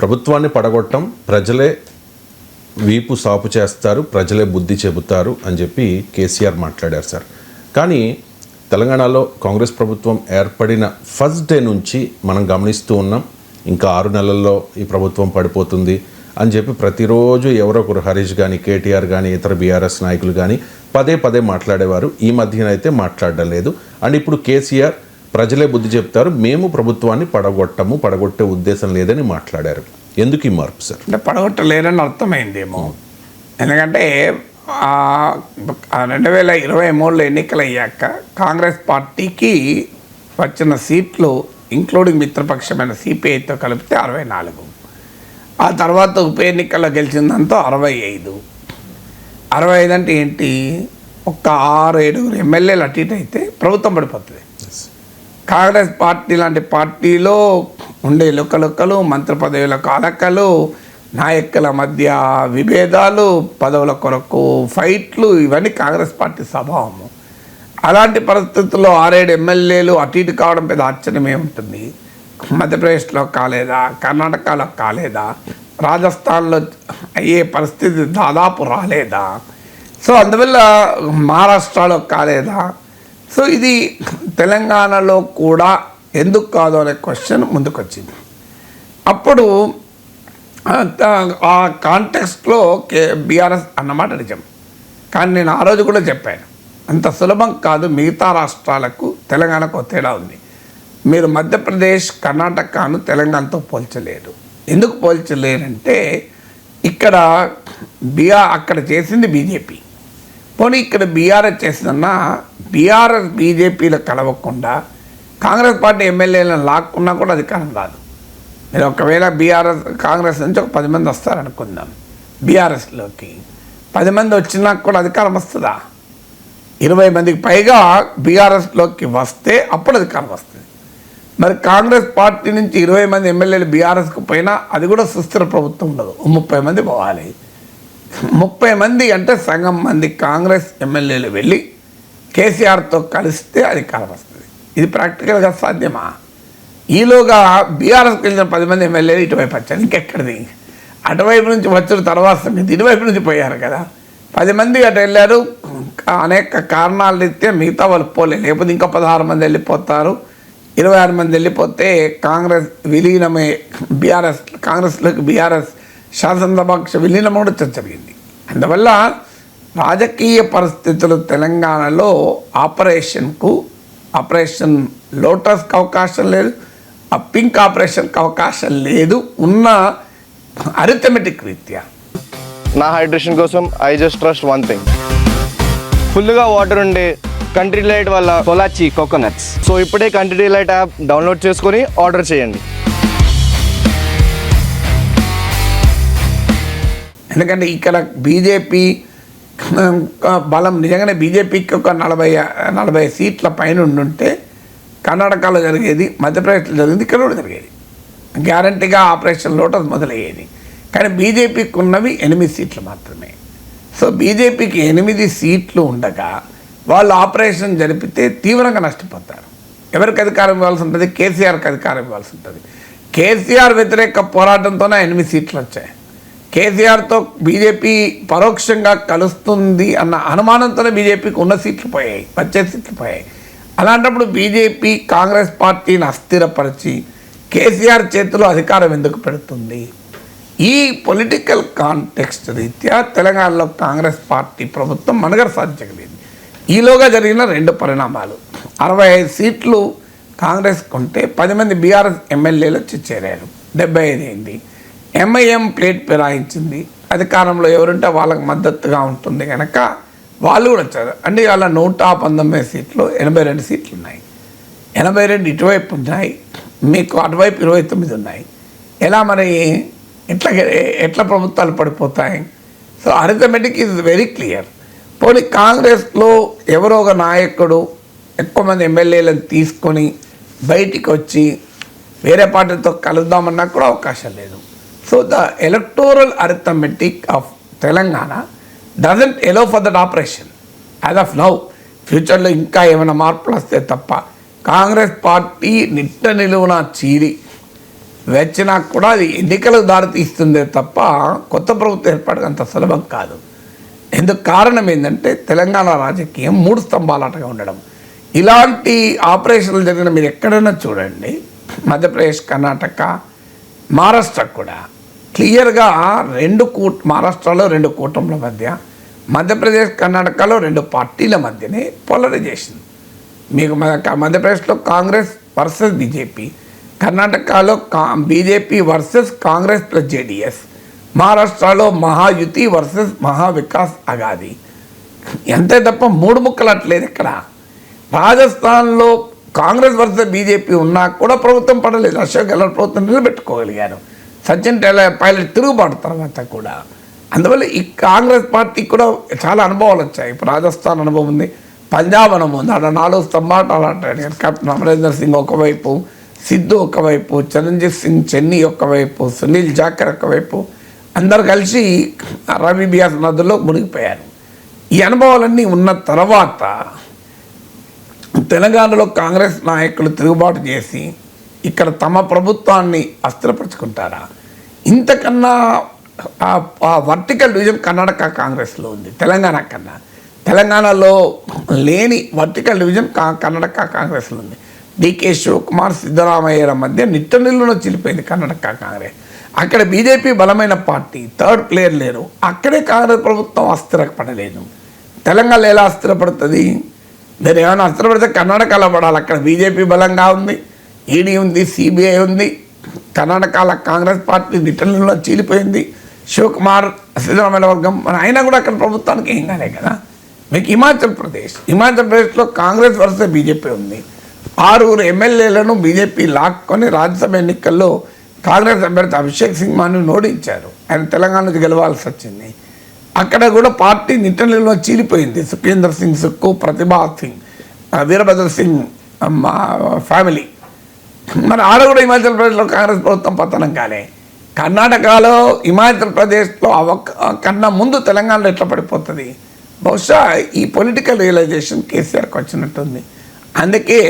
ప్రభుత్వాన్ని పడగొట్టం, ప్రజలే వీపు సాపు చేస్తారు, ప్రజలే బుద్ధి చెబుతారు అని చెప్పి కేసీఆర్ మాట్లాడారు సార్. కానీ తెలంగాణలో కాంగ్రెస్ ప్రభుత్వం ఏర్పడిన ఫస్ట్ డే నుంచి మనం గమనిస్తూ ఉన్నాం, ఇంకా 6 నెలల్లో ఈ ప్రభుత్వం పడిపోతుంది అని చెప్పి ప్రతిరోజు ఎవరో ఒకరు హరీష్ కానీ, కేటీఆర్ కానీ, ఇతర బీఆర్ఎస్ నాయకులు కానీ పదే మాట్లాడేవారు. ఈ మధ్యనైతే మాట్లాడడం లేదు. అండ్ ఇప్పుడు కేసీఆర్ ప్రజలే బుద్ధి చెప్తారు, మేము ప్రభుత్వాన్ని పడగొట్టే ఉద్దేశం లేదని మాట్లాడారు. ఎందుకు ఈ మార్పు సార్? అంటే పడగొట్టలేరని అర్థమైందేమో. ఎందుకంటే 2023 ఎన్నికలు అయ్యాక కాంగ్రెస్ పార్టీకి వచ్చిన సీట్లు ఇంక్లూడింగ్ మిత్రపక్షమైన సిపిఐతో కలిపితే 64. ఆ తర్వాత ఉప ఎన్నికల్లో గెలిచిందంతా 65. 65 అంటే ఏంటి? ఒక్క 6-7 ఎమ్మెల్యేలు అటు ఇటు అయితే ప్రభుత్వం పడిపోతుంది. కాంగ్రెస్ పార్టీ లాంటి పార్టీలో ఉండే లొక్కలు, మంత్రి పదవులకు అలకలు, నాయకుల మధ్య విభేదాలు, పదవుల కొరకు ఫైట్లు, ఇవన్నీ కాంగ్రెస్ పార్టీ స్వభావము. అలాంటి పరిస్థితుల్లో 6-7 ఎమ్మెల్యేలు అటు ఇటు కావడం పెద్ద ఆశ్చర్యమే ఉంటుంది. మధ్యప్రదేశ్లో కాలేదా, కర్ణాటకలో కాలేదా, రాజస్థాన్లో అయ్యే పరిస్థితి దాదాపు రాలేదా, సో అందువల్ల మహారాష్ట్రలో కాలేదా, సో ఇది తెలంగాణలో కూడా ఎందుకు కాదు అనే క్వశ్చన్ ముందుకొచ్చింది. అప్పుడు ఆ కాంటెక్స్ట్లో బీఆర్ఎస్ అన్నమాట నిజం. కానీ నేను ఆ రోజు కూడా చెప్పాను, అంత సులభం కాదు. మిగతా రాష్ట్రాలకు తెలంగాణకు తేడా ఉంది. మీరు మధ్యప్రదేశ్, కర్ణాటకను తెలంగాణతో పోల్చలేరు. ఎందుకు పోల్చలేరంటే ఇక్కడ అక్కడ చేసింది బీజేపీ, పోనీ ఇక్కడ బీఆర్ఎస్ చేసిందన్నా బీఆర్ఎస్ బీజేపీలో కలవకుండా కాంగ్రెస్ పార్టీ ఎమ్మెల్యేలను లాక్కున్నా కూడా అధికారం రాదు. మీరు ఒకవేళ కాంగ్రెస్ నుంచి ఒక 10 మంది వస్తారనుకుందాం, బీఆర్ఎస్లోకి 10 మంది వచ్చినా కూడా అధికారం వస్తుందా? 20 మందికి పైగా బీఆర్ఎస్లోకి వస్తే అప్పుడు అధికారం వస్తుంది. మరి కాంగ్రెస్ పార్టీ నుంచి 20 మంది ఎమ్మెల్యేలు బీఆర్ఎస్కు పోయినా అది కూడా సుస్థిర ప్రభుత్వం ఉండదు. 30 మంది పోవాలి. 30 మంది అంటే సగం మంది కాంగ్రెస్ ఎమ్మెల్యేలు వెళ్ళి కేసీఆర్తో కలిస్తే అధికారం వస్తుంది. ఇది ప్రాక్టికల్గా సాధ్యమా? ఈలోగా బీఆర్ఎస్కి వెళ్ళిన 10 మంది ఎమ్మెల్యేలు ఇటువైపు వచ్చారు. ఇంకెక్కడిది? అటువైపు నుంచి వచ్చిన తర్వాత ఇటువైపు నుంచి పోయారు కదా. 10 మంది అటు వెళ్ళారు, అనేక కారణాలు రీత్యా మిగతా వాళ్ళు పోలేదు. లేకపోతే ఇంకా 16 మంది వెళ్ళిపోతారు. 26 మంది వెళ్ళిపోతే కాంగ్రెస్ విలీనమే, కాంగ్రెస్లోకి బీఆర్ఎస్ శాసనసభాపక్ష విలీనం కూడా చర్చ జరిగింది. అందువల్ల రాజకీయ పరిస్థితులు తెలంగాణలో ఆపరేషన్ లోటస్కి అవకాశం లేదు, ఆ పింక్ ఆపరేషన్కి అవకాశం లేదు. ఉన్న అరిథమెటిక్ రీత్యా నా హైడ్రేషన్ కోసం I just trust one thing, ఫుల్గా వాటర్ ఉండే కంట్రీ డిలైట్ వల్ల పొలాచి కోకోనట్స్. సో ఇప్పుడే కంట్రీ డిలైట్ యాప్ డౌన్లోడ్ చేసుకొని ఆర్డర్ చేయండి. ఎందుకంటే ఇక్కడ బీజేపీ బలం నిజంగానే బీజేపీకి ఒక 40 సీట్ల పైన ఉండుంటే కర్ణాటకలో జరిగేది, మధ్యప్రదేశ్లో జరిగింది, ఇక్కడ కూడా జరిగేది. గ్యారంటీగా ఆపరేషన్ లోటస్ మొదలయ్యేది. కానీ బీజేపీకి ఉన్నవి 8 సీట్లు మాత్రమే. సో బీజేపీకి 8 సీట్లు ఉండగా వాళ్ళు ఆపరేషన్ జరిపితే తీవ్రంగా నష్టపోతారు. ఎవరికి అధికారం ఇవ్వాల్సి ఉంటుంది? కేసీఆర్కి అధికారం ఇవ్వాల్సి ఉంటుంది. కేసీఆర్ వ్యతిరేక పోరాటంతోనే 8 సీట్లు వచ్చాయి. కేసీఆర్తో బీజేపీ పరోక్షంగా కలుస్తుంది అన్న అనుమానంతోనే బీజేపీకి ఉన్న సీట్లు పోయాయి, వచ్చే సీట్లు పోయాయి. అలాంటప్పుడు బీజేపీ కాంగ్రెస్ పార్టీని అస్థిరపరిచి కేసీఆర్ చేతిలో అధికారం ఎందుకు పెడుతుంది? ఈ పొలిటికల్ కాంటెక్స్ట్ రీత్యా తెలంగాణలో కాంగ్రెస్ పార్టీ ప్రభుత్వం మనుగడ సాధించగలిగింది. ఈలోగా జరిగిన 2 పరిణామాలు, 65 సీట్లు కాంగ్రెస్ కొంటే 10 మంది బీఆర్ఎస్ ఎమ్మెల్యేలు వచ్చి చేరారు, 75 అయింది. ఎంఐఎం ప్లేట్ ఫిరాయించింది. అధికారంలో ఎవరుంటే వాళ్ళకి మద్దతుగా ఉంటుంది కనుక వాళ్ళు కూడా వచ్చారు. అంటే వాళ్ళ 119 సీట్లు 82 సీట్లు ఉన్నాయి. 82 ఇటువైపు ఉన్నాయి, మీకు అటువైపు 29 ఉన్నాయి. ఎలా మరి ఎట్లా ప్రభుత్వాలు పడిపోతాయి? So arithmetic is very clear. పోనీ కాంగ్రెస్లో ఎవరో ఒక నాయకుడు ఎక్కువ మంది ఎమ్మెల్యేలను తీసుకొని బయటికి వచ్చి వేరే పార్టీతో కలుద్దామన్నా కూడా అవకాశం లేదు. So the electoral arithmetic of Telangana doesn't allow for that operation as of now. ఫ్యూచర్లో ఇంకా ఏమైనా మార్పులు వస్తే తప్ప కాంగ్రెస్ పార్టీ నిట్ట నిలువున చీలి వచ్చినా కూడా అది ఎన్నికలకు దారితీస్తుందే తప్ప కొత్త ప్రభుత్వం ఏర్పాటు అంత సులభం కాదు. ఎందుకు కారణం ఏంటంటే తెలంగాణ రాజకీయం 3 స్తంభాలాటగా ఉండడం. ఇలాంటి ఆపరేషన్లు జరిగిన మీరు ఎక్కడైనా చూడండి, మధ్యప్రదేశ్, కర్ణాటక, మహారాష్ట్ర కూడా క్లియర్గా మహారాష్ట్రలో 2 కూటముల మధ్య, మధ్యప్రదేశ్, కర్ణాటకలో 2 పార్టీల మధ్యనే పోలరైజేషన్. మీకు మధ్యప్రదేశ్లో కాంగ్రెస్ వర్సెస్ బీజేపీ, కర్ణాటకలో BJP versus Congress plus JDS, మహారాష్ట్రలో మహాయుతి వర్సెస్ మహావికాస్ అగాది. అంతే తప్ప 3 ముక్కలు అట్లేదు ఇక్కడ. రాజస్థాన్లో కాంగ్రెస్ వర్సెస్ బీజేపీ ఉన్నా కూడా ప్రభుత్వం పడలేదు. అశోక్ గెహ్లోట్ ప్రభుత్వం నిలబెట్టుకోగలిగారు సచిన్ పైలట్ తిరుగుబాటు తర్వాత కూడా. అందువల్ల ఈ కాంగ్రెస్ పార్టీకి కూడా చాలా అనుభవాలు వచ్చాయి. ఇప్పుడు రాజస్థాన్ అనుభవం ఉంది, పంజాబ్ అనుభవం ఉంది. అక్కడ 4 స్తంభాలు అలాంటి కెప్టెన్ అమరేందర్ సింగ్ ఒకవైపు, సిద్ధు ఒకవైపు, చరణ్జీత్ సింగ్ చెన్నీ ఒకవైపు, సునీల్ జాకర్ ఒకవైపు, అందరు కలిసి రవి బియాస్ నదుల్లో మునిగిపోయారు. ఈ అనుభవాలన్నీ ఉన్న తర్వాత తెలంగాణలో కాంగ్రెస్ నాయకులు తిరుగుబాటు చేసి ఇక్కడ తమ ప్రభుత్వాన్ని అస్థిరపరుచుకుంటారా? ఇంతకన్నా వర్టికల్ డివిజన్ కర్ణాటక కాంగ్రెస్లో ఉంది తెలంగాణ కన్నా. తెలంగాణలో లేని వర్టికల్ డివిజన్ కర్ణాటక కాంగ్రెస్లో ఉంది. డికే శివకుమార్, సిద్ధరామయ్యల మధ్య నిట్టనిల్లున చిలిపోయింది కర్ణాటక కాంగ్రెస్. అక్కడ బీజేపీ బలమైన పార్టీ, థర్డ్ ప్లేయర్ లేరు. అక్కడే కాంగ్రెస్ ప్రభుత్వం అస్థిరపడలేదు. తెలంగాణలో ఎలా అస్థిరపడుతుంది? మీరు ఏమైనా అస్థిరపడితే కర్ణాటకలో పడాలి. అక్కడ బీజేపీ బలంగా ఉంది, ఈడీ ఉంది, సిబిఐ ఉంది. కర్ణాటకలో కాంగ్రెస్ పార్టీ నిట్టనిల్లున చీలిపోయింది. శివకుమార్, సిద్ధరామయ్య వర్గం అయినా కూడా అక్కడ ప్రభుత్వానికి ఏం కాలే కదా. మీకు హిమాచల్ ప్రదేశ్లో కాంగ్రెస్ వర్సెస్ బీజేపీ ఉంది. 6 ఎమ్మెల్యేలను బీజేపీ లాక్కొని రాజ్యసభ ఎన్నికల్లో కాంగ్రెస్ అభ్యర్థి అభిషేక్ సింగ్ మాను ఓడించారు. ఆయన తెలంగాణ నుంచి గెలవాల్సి వచ్చింది. అక్కడ కూడా పార్టీ నిట్టనిల్లున చీలిపోయింది. సుఖేందర్ సింగ్ సుక్కు, ప్రతిభా సింగ్, వీరభద్ర సింగ్ ఫ్యామిలీ. మరి ఆడ కూడా హిమాచల్ ప్రదేశ్లో కాంగ్రెస్ ప్రభుత్వం పతనం కాలే. కర్ణాటకలో హిమాచల్ ప్రదేశ్లో కన్నా ముందు తెలంగాణలో ఎట్లా పడిపోతుంది? బహుశా ఈ పొలిటికల్ రియలైజేషన్ కేసీఆర్కి వచ్చినట్టుంది. అందుకే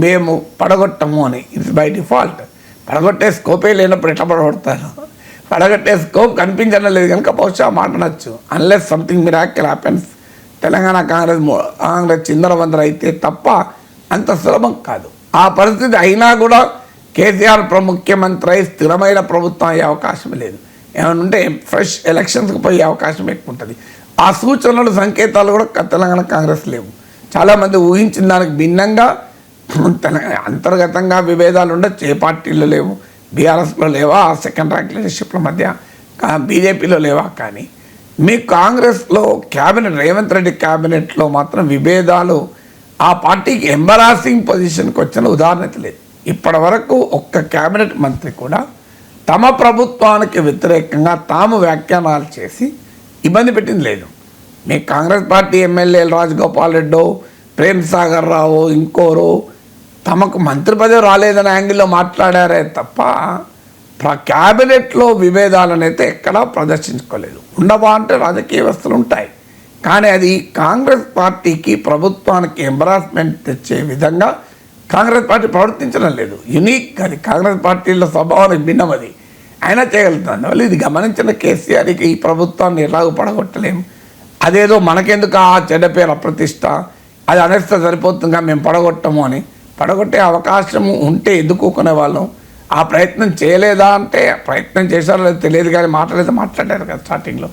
మేము పడగొట్టము అని, ఇట్స్ బై డిఫాల్ట్. పడగొట్టే స్కోపే లేనప్పుడు ఎట్లా పడగొడతారు? పడగొట్టే స్కోప్ కనిపించడం లేదు కనుక బహుశా మాట్లాడచ్చు. Unless something miracle happens, Telangana Congress చిందరవందర అయితే తప్ప అంత సులభం కాదు. ఆ పరిస్థితి అయినా కూడా కేసీఆర్ ముఖ్యమంత్రి అయి స్థిరమైన ప్రభుత్వం అయ్యే అవకాశం లేదు. ఏమైనా ఉంటే ఫ్రెష్ ఎలక్షన్స్కి పోయే అవకాశం ఎక్కువ ఉంటుంది. ఆ సూచనలు, సంకేతాలు కూడా తెలంగాణ కాంగ్రెస్ లేవు. చాలామంది ఊహించిన దానికి భిన్నంగా అంతర్గతంగా విభేదాలు ఉండొచ్చు. ఏ పార్టీలో లేవు, బీఆర్ఎస్లో లేవా, సెకండ్ ర్యాంక్ లీడర్షిప్ల మధ్య, బీజేపీలో లేవా. కానీ మీ కాంగ్రెస్లో క్యాబినెట్, రేవంత్ రెడ్డి క్యాబినెట్లో మాత్రం విభేదాలు ఆ పార్టీకి ఎంబరాసింగ్ పొజిషన్కి వచ్చిన ఉదాహరణ లేదు. ఇప్పటి వరకు ఒక్క క్యాబినెట్ మంత్రి కూడా తమ ప్రభుత్వానికి వ్యతిరేకంగా తాము వ్యాఖ్యానాలు చేసి ఇబ్బంది పెట్టింది లేదు. మీ కాంగ్రెస్ పార్టీ ఎమ్మెల్యేలు రాజగోపాల్ రెడ్డో, ప్రేమ్ సాగర్ రావు, ఇంకోరు తమకు మంత్రి పదవి రాలేదనే యాంగిల్లో మాట్లాడారే తప్ప క్యాబినెట్లో విభేదాలనైతే ఎక్కడా ప్రదర్శించుకోలేదు. ఉండవా అంటే రాజకీయ వ్యవస్థలు ఉంటాయి, కానీ అది కాంగ్రెస్ పార్టీకి, ప్రభుత్వానికి ఎంబరాస్మెంట్ తెచ్చే విధంగా కాంగ్రెస్ పార్టీ ప్రవర్తించడం లేదు. యునిక్ అది, కాంగ్రెస్ పార్టీల స్వభావానికి భిన్నం అది. అయినా చేయగలుగుతుంది. అందువల్ల ఇది గమనించిన కేసీఆర్కి ఈ ప్రభుత్వాన్ని ఎలాగో పడగొట్టలేము. అదేదో మనకెందుకు ఆ చెడ్డ పేరు, అప్రతిష్ట, అది అనేస్తే సరిపోతుందిగా మేము పడగొట్టము అని. పడగొట్టే అవకాశం ఉంటే ఎదుర్కొనే వాళ్ళం. ఆ ప్రయత్నం చేయలేదా అంటే ప్రయత్నం చేశారో లేదో తెలియదు, కానీ మాట్లాడారు కదా స్టార్టింగ్లో.